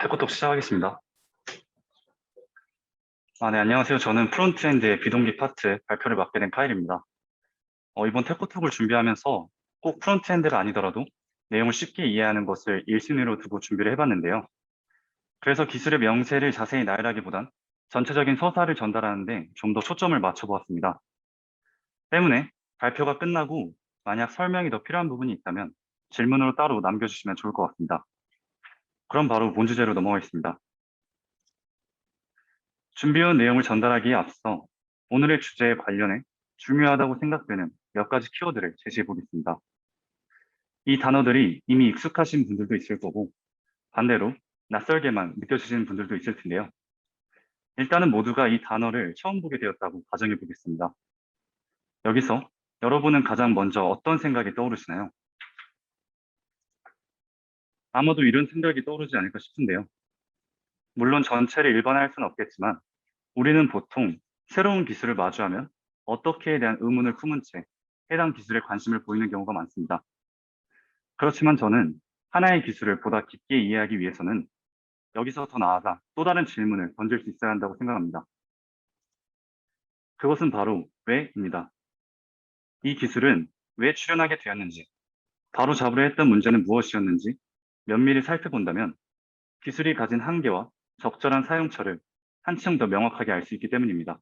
테크톡 시작하겠습니다. 네, 안녕하세요. 저는 프론트엔드의 비동기 파트 발표를 맡게 된 카일입니다. 이번 테크톡을 준비하면서 꼭 프론트엔드가 아니더라도 내용을 쉽게 이해하는 것을 1순위로 두고 준비를 해봤는데요. 그래서 기술의 명세를 자세히 나열하기보단 전체적인 서사를 전달하는데 좀 더 초점을 맞춰보았습니다. 때문에 발표가 끝나고 만약 설명이 더 필요한 부분이 있다면 질문으로 따로 남겨주시면 좋을 것 같습니다. 그럼 바로 본 주제로 넘어가겠습니다. 준비해온 내용을 전달하기에 앞서 오늘의 주제에 관련해 중요하다고 생각되는 몇 가지 키워드를 제시해 보겠습니다. 이 단어들이 이미 익숙하신 분들도 있을 거고 반대로 낯설게만 느껴지시는 분들도 있을 텐데요. 일단은 모두가 이 단어를 처음 보게 되었다고 가정해 보겠습니다. 여기서 여러분은 가장 먼저 어떤 생각이 떠오르시나요? 아마도 이런 생각이 떠오르지 않을까 싶은데요. 물론 전체를 일반화할 수는 없겠지만 우리는 보통 새로운 기술을 마주하면 어떻게에 대한 의문을 품은 채 해당 기술에 관심을 보이는 경우가 많습니다. 그렇지만 저는 하나의 기술을 보다 깊게 이해하기 위해서는 여기서 더 나아가 또 다른 질문을 던질 수 있어야 한다고 생각합니다. 그것은 바로 왜입니다. 이 기술은 왜 출현하게 되었는지, 바로 잡으려 했던 문제는 무엇이었는지 면밀히 살펴본다면 기술이 가진 한계와 적절한 사용처를 한층 더 명확하게 알 수 있기 때문입니다.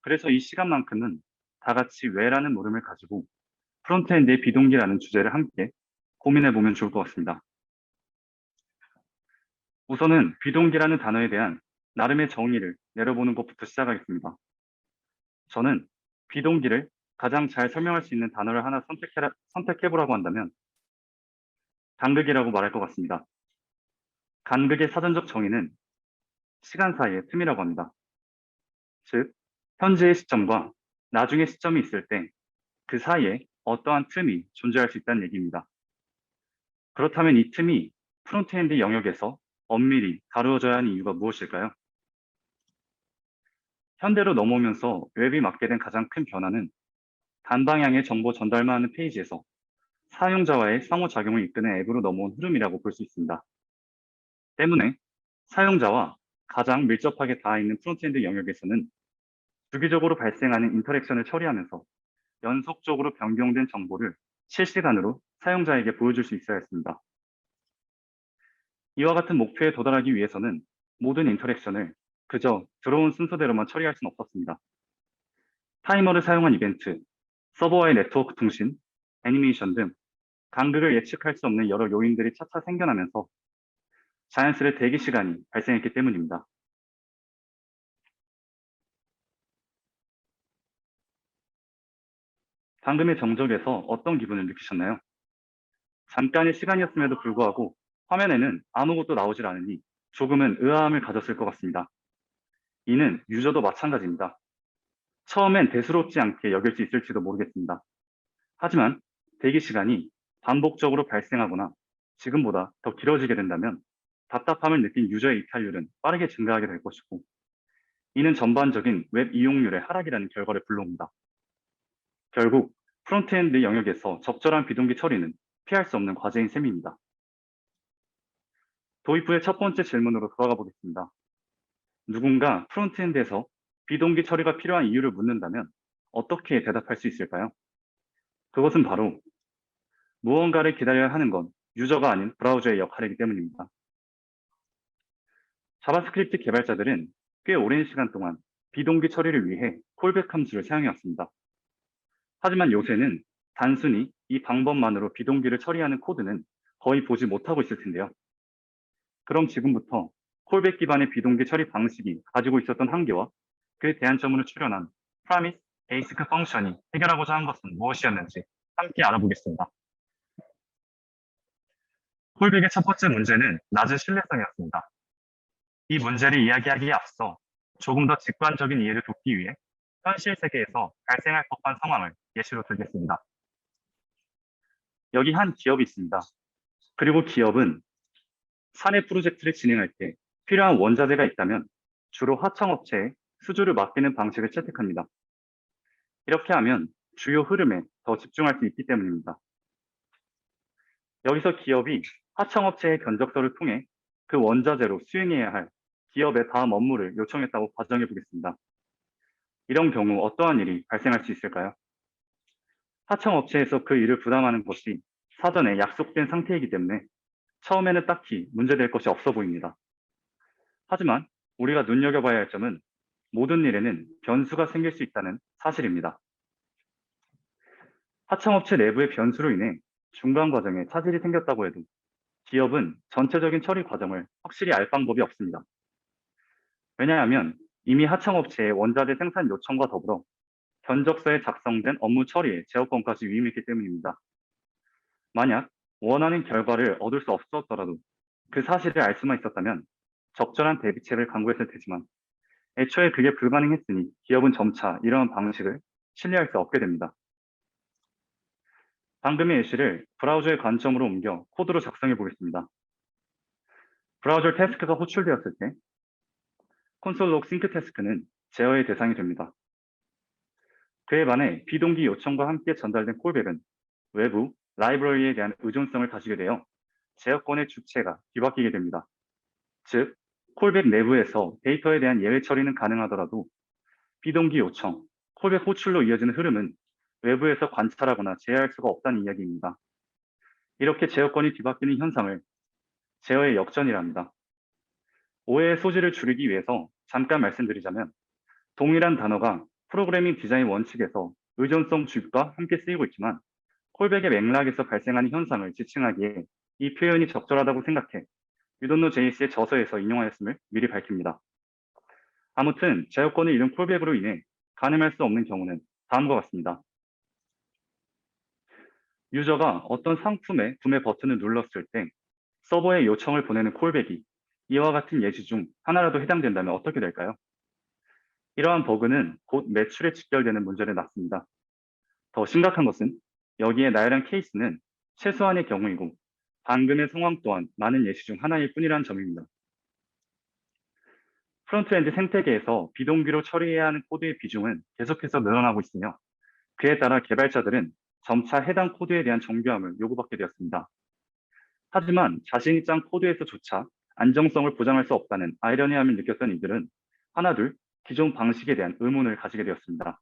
그래서 이 시간만큼은 다 같이 왜라는 물음을 가지고 프론트엔드의 비동기라는 주제를 함께 고민해 보면 좋을 것 같습니다. 우선은 비동기라는 단어에 대한 나름의 정의를 내려보는 것부터 시작하겠습니다. 저는 비동기를 가장 잘 설명할 수 있는 단어를 하나 선택해보라고 한다면 간극이라고 말할 것 같습니다. 간극의 사전적 정의는 시간 사이의 틈이라고 합니다. 즉, 현재의 시점과 나중의 시점이 있을 때 그 사이에 어떠한 틈이 존재할 수 있다는 얘기입니다. 그렇다면 이 틈이 프론트엔드 영역에서 엄밀히 다루어져야 하는 이유가 무엇일까요? 현대로 넘어오면서 웹이 맞게 된 가장 큰 변화는 단방향의 정보 전달만 하는 페이지에서 사용자와의 상호작용을 이끄는 앱으로 넘어온 흐름이라고 볼 수 있습니다. 때문에 사용자와 가장 밀접하게 닿아 있는 프론트엔드 영역에서는 주기적으로 발생하는 인터랙션을 처리하면서 연속적으로 변경된 정보를 실시간으로 사용자에게 보여줄 수 있어야 했습니다. 이와 같은 목표에 도달하기 위해서는 모든 인터랙션을 그저 들어온 순서대로만 처리할 수는 없었습니다. 타이머를 사용한 이벤트, 서버와의 네트워크 통신, 애니메이션 등 간극을 예측할 수 없는 여러 요인들이 차차 생겨나면서 자연스레 대기 시간이 발생했기 때문입니다. 방금의 정적에서 어떤 기분을 느끼셨나요? 잠깐의 시간이었음에도 불구하고 화면에는 아무것도 나오질 않으니 조금은 의아함을 가졌을 것 같습니다. 이는 유저도 마찬가지입니다. 처음엔 대수롭지 않게 여길 수 있을지도 모르겠습니다. 하지만 대기 시간이 반복적으로 발생하거나 지금보다 더 길어지게 된다면 답답함을 느낀 유저의 이탈률은 빠르게 증가하게 될 것이고 이는 전반적인 웹 이용률의 하락이라는 결과를 불러옵니다. 결국 프론트엔드 영역에서 적절한 비동기 처리는 피할 수 없는 과제인 셈입니다. 도입 후의 첫 번째 질문으로 돌아가 보겠습니다. 누군가 프론트엔드에서 비동기 처리가 필요한 이유를 묻는다면 어떻게 대답할 수 있을까요? 그것은 바로 무언가를 기다려야 하는 건 유저가 아닌 브라우저의 역할이기 때문입니다. 자바스크립트 개발자들은 꽤 오랜 시간 동안 비동기 처리를 위해 콜백 함수를 사용해왔습니다. 하지만 요새는 단순히 이 방법만으로 비동기를 처리하는 코드는 거의 보지 못하고 있을 텐데요. 그럼 지금부터 콜백 기반의 비동기 처리 방식이 가지고 있었던 한계와 그 대안점으로 출현한 Promise Basic 펑션이 해결하고자 한 것은 무엇이었는지 함께 알아보겠습니다. 콜백의 첫 번째 문제는 낮은 신뢰성이었습니다. 이 문제를 이야기하기에 앞서 조금 더 직관적인 이해를 돕기 위해 현실 세계에서 발생할 법한 상황을 예시로 들겠습니다. 여기 한 기업이 있습니다. 그리고 기업은 사내 프로젝트를 진행할 때 필요한 원자재가 있다면 주로 하청업체에 수주를 맡기는 방식을 채택합니다. 이렇게 하면 주요 흐름에 더 집중할 수 있기 때문입니다. 여기서 기업이 하청업체의 견적서를 통해 그 원자재로 수행해야 할 기업의 다음 업무를 요청했다고 가정해 보겠습니다. 이런 경우 어떠한 일이 발생할 수 있을까요? 하청업체에서 그 일을 부담하는 것이 사전에 약속된 상태이기 때문에 처음에는 딱히 문제될 것이 없어 보입니다. 하지만 우리가 눈여겨봐야 할 점은 모든 일에는 변수가 생길 수 있다는 사실입니다. 하청업체 내부의 변수로 인해 중간 과정에 차질이 생겼다고 해도 기업은 전체적인 처리 과정을 확실히 알 방법이 없습니다. 왜냐하면 이미 하청업체의 원자재 생산 요청과 더불어 견적서에 작성된 업무 처리에 제어권까지 위임했기 때문입니다. 만약 원하는 결과를 얻을 수 없었더라도 그 사실을 알 수만 있었다면 적절한 대비책을 강구했을 테지만 애초에 그게 불가능했으니 기업은 점차 이러한 방식을 신뢰할 수 없게 됩니다. 방금의 예시를 브라우저의 관점으로 옮겨 코드로 작성해 보겠습니다. 브라우저 태스크가 호출되었을 때 콘솔 록 싱크 태스크는 제어의 대상이 됩니다. 그에 반해 비동기 요청과 함께 전달된 콜백은 외부 라이브러리에 대한 의존성을 가지게 되어 제어권의 주체가 뒤바뀌게 됩니다. 즉, 콜백 내부에서 데이터에 대한 예외 처리는 가능하더라도 비동기 요청, 콜백 호출로 이어지는 흐름은 외부에서 관찰하거나 제어할 수가 없다는 이야기입니다. 이렇게 제어권이 뒤바뀌는 현상을 제어의 역전이랍니다. 오해의 소지를 줄이기 위해서 잠깐 말씀드리자면 동일한 단어가 프로그래밍 디자인 원칙에서 의존성 주입과 함께 쓰이고 있지만 콜백의 맥락에서 발생하는 현상을 지칭하기에 이 표현이 적절하다고 생각해 유돈노 제이스의 저서에서 인용하였음을 미리 밝힙니다. 아무튼 제어권을 잃은 콜백으로 인해 가늠할 수 없는 경우는 다음과 같습니다. 유저가 어떤 상품의 구매 버튼을 눌렀을 때 서버에 요청을 보내는 콜백이 이와 같은 예시 중 하나라도 해당된다면 어떻게 될까요? 이러한 버그는 곧 매출에 직결되는 문제를 낳습니다. 더 심각한 것은 여기에 나열한 케이스는 최소한의 경우이고 방금의 상황 또한 많은 예시 중 하나일 뿐이라는 점입니다. 프론트엔드 생태계에서 비동기로 처리해야 하는 코드의 비중은 계속해서 늘어나고 있으며 그에 따라 개발자들은 점차 해당 코드에 대한 정교함을 요구받게 되었습니다. 하지만 자신이 짠 코드에서조차 안정성을 보장할 수 없다는 아이러니함을 느꼈던 이들은 하나둘 기존 방식에 대한 의문을 가지게 되었습니다.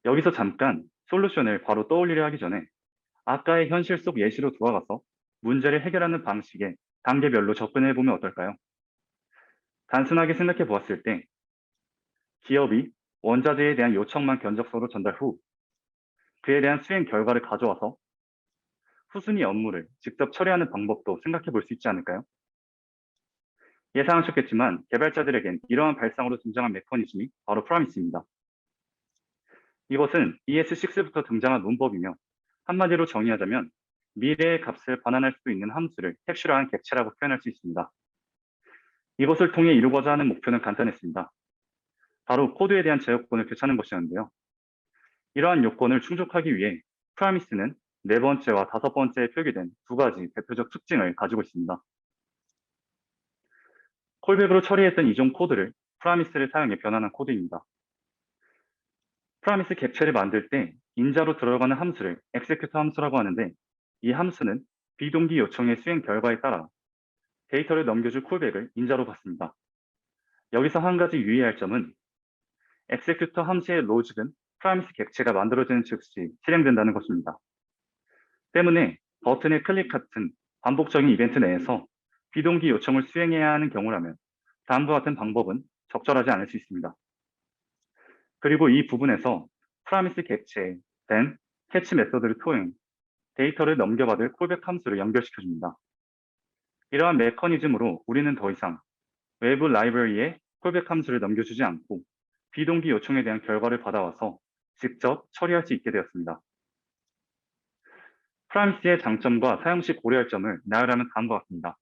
여기서 잠깐 솔루션을 바로 떠올리려 하기 전에 아까의 현실 속 예시로 돌아가서 문제를 해결하는 방식에 단계별로 접근해 보면 어떨까요? 단순하게 생각해 보았을 때 기업이 원자재에 대한 요청만 견적서로 전달 후 그에 대한 수행 결과를 가져와서 후순위 업무를 직접 처리하는 방법도 생각해 볼 수 있지 않을까요? 예상하셨겠지만 개발자들에겐 이러한 발상으로 등장한 메커니즘이 바로 프라미스입니다. 이것은 ES6부터 등장한 문법이며 한마디로 정의하자면 미래의 값을 반환할 수 있는 함수를 캡슐화한 객체라고 표현할 수 있습니다. 이것을 통해 이루고자 하는 목표는 간단했습니다. 바로 코드에 대한 제어권을 되찾는 것이었는데요. 이러한 요건을 충족하기 위해 프라미스는 네 번째와 다섯 번째에 표기된 두 가지 대표적 특징을 가지고 있습니다. 콜백으로 처리했던 이종 코드를 프라미스를 사용해 변환한 코드입니다. 프라미스 객체를 만들 때 인자로 들어가는 함수를 execute 함수라고 하는데 이 함수는 비동기 요청의 수행 결과에 따라 데이터를 넘겨줄 콜백을 인자로 받습니다. 여기서 한 가지 유의할 점은 execute 함수의 로직은 프라미스 객체가 만들어지는 즉시 실행된다는 것입니다. 때문에 버튼의 클릭 같은 반복적인 이벤트 내에서 비동기 요청을 수행해야 하는 경우라면 다음과 같은 방법은 적절하지 않을 수 있습니다. 그리고 이 부분에서 프라미스 객체에 then 캐치 메서드를 통해 데이터를 넘겨받을 콜백 함수를 연결시켜줍니다. 이러한 메커니즘으로 우리는 더 이상 외부 라이브러리에 콜백 함수를 넘겨주지 않고 비동기 요청에 대한 결과를 받아와서 직접 처리할 수 있게 되었습니다. 프라미스의 장점과 사용 시 고려할 점을 나열하면 다음과 같습니다.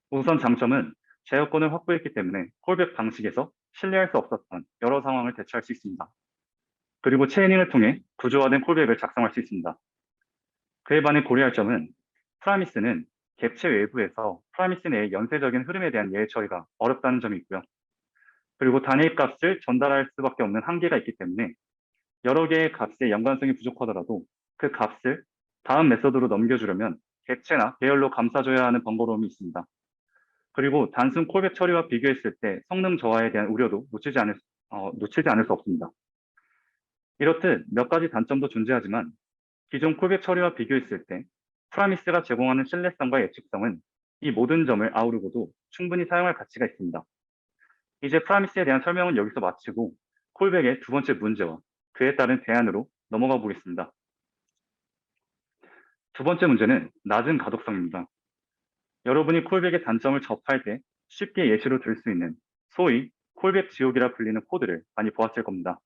우선 장점은 제어권을 확보했기 때문에 콜백 방식에서 신뢰할 수 없었던 여러 상황을 대처할 수 있습니다. 그리고 체이닝을 통해 구조화된 콜백을 작성할 수 있습니다. 그에 반해 고려할 점은 프라미스는 객체 외부에서 프라미스 내의 연쇄적인 흐름에 대한 예외 처리가 어렵다는 점이 있고요. 그리고 단일 값을 전달할 수밖에 없는 한계가 있기 때문에 여러 개의 값의 연관성이 부족하더라도 그 값을 다음 메서드로 넘겨주려면 객체나 배열로 감싸줘야 하는 번거로움이 있습니다. 그리고 단순 콜백 처리와 비교했을 때 성능 저하에 대한 우려도 놓치지 않을 수 없습니다. 이렇듯 몇 가지 단점도 존재하지만 기존 콜백 처리와 비교했을 때 프라미스가 제공하는 신뢰성과 예측성은 이 모든 점을 아우르고도 충분히 사용할 가치가 있습니다. 이제 프라미스에 대한 설명은 여기서 마치고 콜백의 두 번째 문제와 그에 따른 대안으로 넘어가 보겠습니다. 두 번째 문제는 낮은 가독성입니다. 여러분이 콜백의 단점을 접할 때 쉽게 예시로 들 수 있는 소위 콜백 지옥이라 불리는 코드를 많이 보았을 겁니다.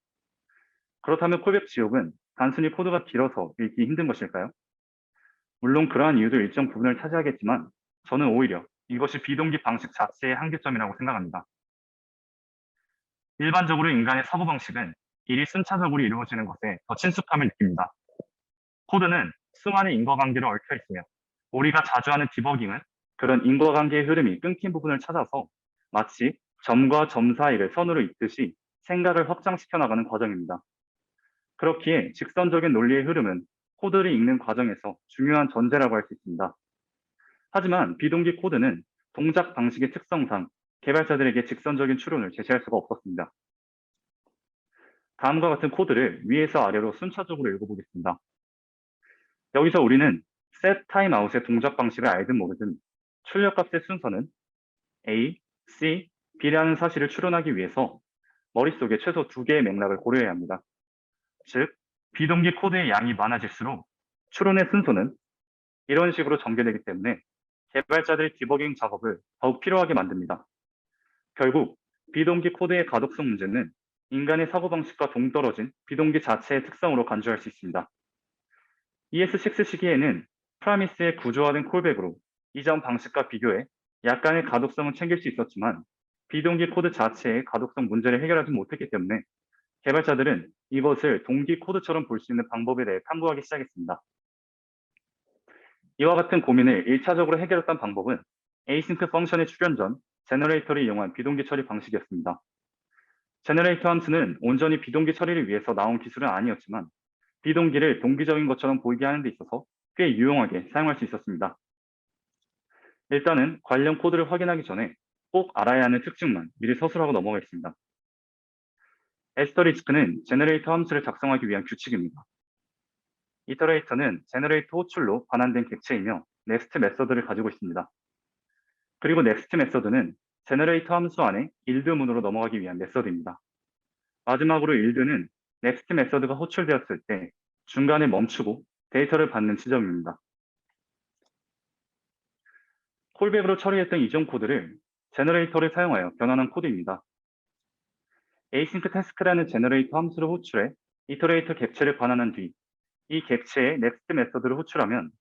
그렇다면 콜백 지옥은 단순히 코드가 길어서 읽기 힘든 것일까요? 물론 그러한 이유도 일정 부분을 차지하겠지만 저는 오히려 이것이 비동기 방식 자체의 한계점이라고 생각합니다. 일반적으로 인간의 사고방식은 일이 순차적으로 이루어지는 것에 더 친숙함을 느낍니다. 코드는 수많은 인과관계로 얽혀 있으며 우리가 자주 하는 디버깅은 그런 인과관계의 흐름이 끊긴 부분을 찾아서 마치 점과 점 사이를 선으로 잇듯이 생각을 확장시켜 나가는 과정입니다. 그렇기에 직선적인 논리의 흐름은 코드를 읽는 과정에서 중요한 전제라고 할 수 있습니다. 하지만 비동기 코드는 동작 방식의 특성상 개발자들에게 직선적인 추론을 제시할 수가 없었습니다. 다음과 같은 코드를 위에서 아래로 순차적으로 읽어보겠습니다. 여기서 우리는 set timeout의 동작 방식을 알든 모르든 출력값의 순서는 A, C, B라는 사실을 추론하기 위해서 머릿속에 최소 2개의 맥락을 고려해야 합니다. 즉, 비동기 코드의 양이 많아질수록 추론의 순서는 이런 식으로 전개되기 때문에 개발자들의 디버깅 작업을 더욱 필요하게 만듭니다. 결국 비동기 코드의 가독성 문제는 인간의 사고방식과 동떨어진 비동기 자체의 특성으로 간주할 수 있습니다. ES6 시기에는 프라미스의 구조화된 콜백으로 이전 방식과 비교해 약간의 가독성은 챙길 수 있었지만 비동기 코드 자체의 가독성 문제를 해결하지 못했기 때문에 개발자들은 이것을 동기 코드처럼 볼 수 있는 방법에 대해 탐구하기 시작했습니다. 이와 같은 고민을 1차적으로 해결했던 방법은 에이싱크 펑션의 출현 전 제너레이터를 이용한 비동기 처리 방식이었습니다. 제너레이터 함수는 온전히 비동기 처리를 위해서 나온 기술은 아니었지만 비동기를 동기적인 것처럼 보이게 하는 데 있어서 꽤 유용하게 사용할 수 있었습니다. 일단은 관련 코드를 확인하기 전에 꼭 알아야 하는 특징만 미리 서술하고 넘어가겠습니다. 에스터리스크는 제너레이터 함수를 작성하기 위한 규칙입니다. 이터레이터는 제너레이터 호출로 반환된 객체이며 넥스트 메서드를 가지고 있습니다. 그리고 넥스트 메서드는 제너레이터 함수 안에 일드 문으로 넘어가기 위한 메서드입니다. 마지막으로 일드는 넥스트 메서드가 호출되었을 때 중간에 멈추고 데이터를 받는 지점입니다. 콜백으로 처리했던 이전 코드를 제너레이터를 사용하여 변환한 코드입니다. async task라는 제너레이터 함수를 호출해 이터레이터 객체를 반환한 뒤 이 객체에 넥스트 메서드를 호출하면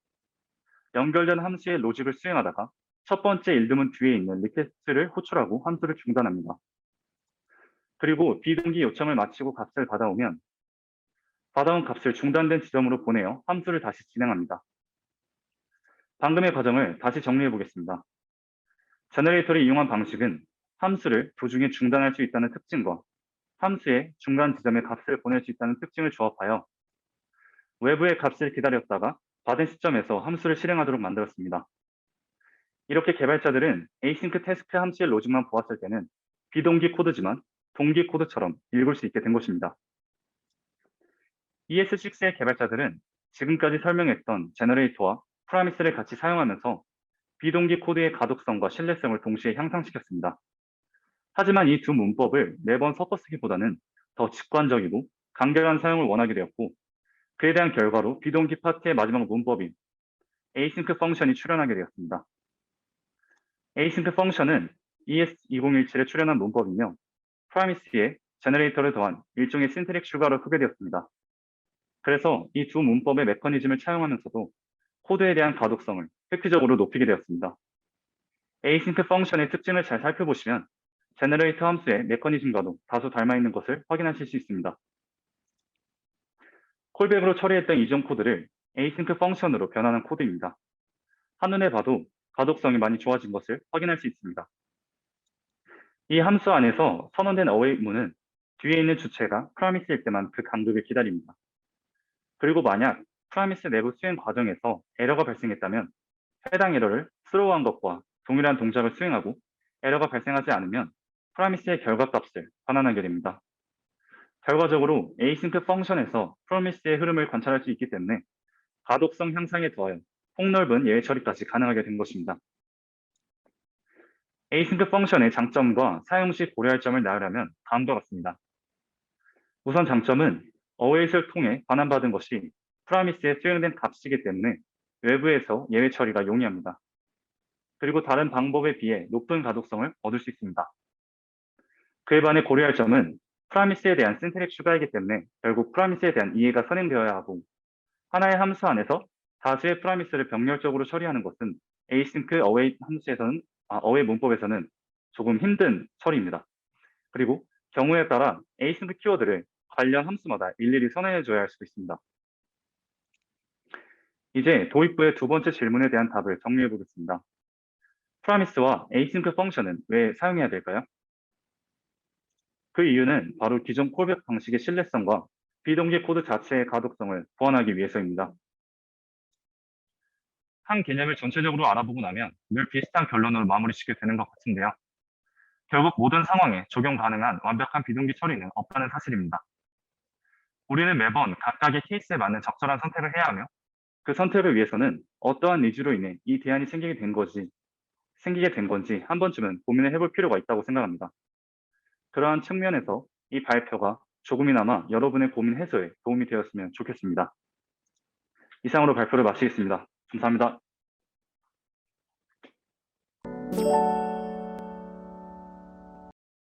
연결된 함수의 로직을 수행하다가 첫 번째 일드문 뒤에 있는 리퀘스트를 호출하고 함수를 중단합니다. 그리고 비동기 요청을 마치고 값을 받아오면 받아온 값을 중단된 지점으로 보내어 함수를 다시 진행합니다. 방금의 과정을 다시 정리해 보겠습니다. 제너레이터를 이용한 방식은 함수를 도중에 중단할 수 있다는 특징과 함수의 중간 지점에 값을 보낼 수 있다는 특징을 조합하여 외부의 값을 기다렸다가 받은 시점에서 함수를 실행하도록 만들었습니다. 이렇게 개발자들은 async task 함수의 로직만 보았을 때는 비동기 코드지만 동기 코드처럼 읽을 수 있게 된 것입니다. ES6의 개발자들은 지금까지 설명했던 제너레이터와 프라미스를 같이 사용하면서 비동기 코드의 가독성과 신뢰성을 동시에 향상시켰습니다. 하지만 이 두 문법을 매번 섞어 쓰기보다는 더 직관적이고 간결한 사용을 원하게 되었고 그에 대한 결과로 비동기 파트의 마지막 문법인 async 펑션이 출현하게 되었습니다. async 펑션은 ES2017에 출현한 문법이며 프라미스에 제너레이터를 더한 일종의 신테릭 추가로 소개되었습니다. 그래서 이 두 문법의 메커니즘을 차용하면서도 코드에 대한 가독성을 획기적으로 높이게 되었습니다. async 펑션의 특징을 잘 살펴보시면 제너레이터 함수의 메커니즘과도 다소 닮아 있는 것을 확인하실 수 있습니다. 콜백으로 처리했던 이전 코드를 async 펑션으로 변환한 코드입니다. 한눈에 봐도 가독성이 많이 좋아진 것을 확인할 수 있습니다. 이 함수 안에서 선언된 어웨이문은 뒤에 있는 주체가 프라미스일 때만 그 간극을 기다립니다. 그리고 만약 프라미스 내부 수행 과정에서 에러가 발생했다면 해당 에러를 스로우한 것과 동일한 동작을 수행하고 에러가 발생하지 않으면 프라미스의 결과값을 환원하게 됩니다. 결과적으로 에이싱크 펑션에서 프로미스의 흐름을 관찰할 수 있기 때문에 가독성 향상에 더하여 폭넓은 예외 처리까지 가능하게 된 것입니다. 에이싱크 펑션의 장점과 사용 시 고려할 점을 나열하면 다음과 같습니다. 우선 장점은 어웨이트를 통해 반환받은 것이 프라미스에 수행된 값이기 때문에 외부에서 예외 처리가 용이합니다. 그리고 다른 방법에 비해 높은 가독성을 얻을 수 있습니다. 그에 반해 고려할 점은 프라미스에 대한 신테릭 추가이기 때문에 결국 프라미스에 대한 이해가 선행되어야 하고 하나의 함수 안에서 다수의 프라미스를 병렬적으로 처리하는 것은 에이싱크 어웨이 함수에서는 어웨이 문법에서는 조금 힘든 처리입니다. 그리고 경우에 따라 에이싱크 키워드를 관련 함수마다 일일이 선언해줘야 할 수도 있습니다. 이제 도입부의 두 번째 질문에 대한 답을 정리해 보겠습니다. 프라미스와 에이싱크 펑션은 왜 사용해야 될까요? 그 이유는 바로 기존 콜백 방식의 신뢰성과 비동기 코드 자체의 가독성을 보완하기 위해서입니다. 한 개념을 전체적으로 알아보고 나면 늘 비슷한 결론으로 마무리 짓게 되는 것 같은데요. 결국 모든 상황에 적용 가능한 완벽한 비동기 처리는 없다는 사실입니다. 우리는 매번 각각의 케이스에 맞는 적절한 선택을 해야 하며 그 선택을 위해서는 어떠한 니즈로 인해 이 대안이 생기게 된 건지 한 번쯤은 고민을 해볼 필요가 있다고 생각합니다. 그러한 측면에서 이 발표가 조금이나마 여러분의 고민 해소에 도움이 되었으면 좋겠습니다. 이상으로 발표를 마치겠습니다. 감사합니다.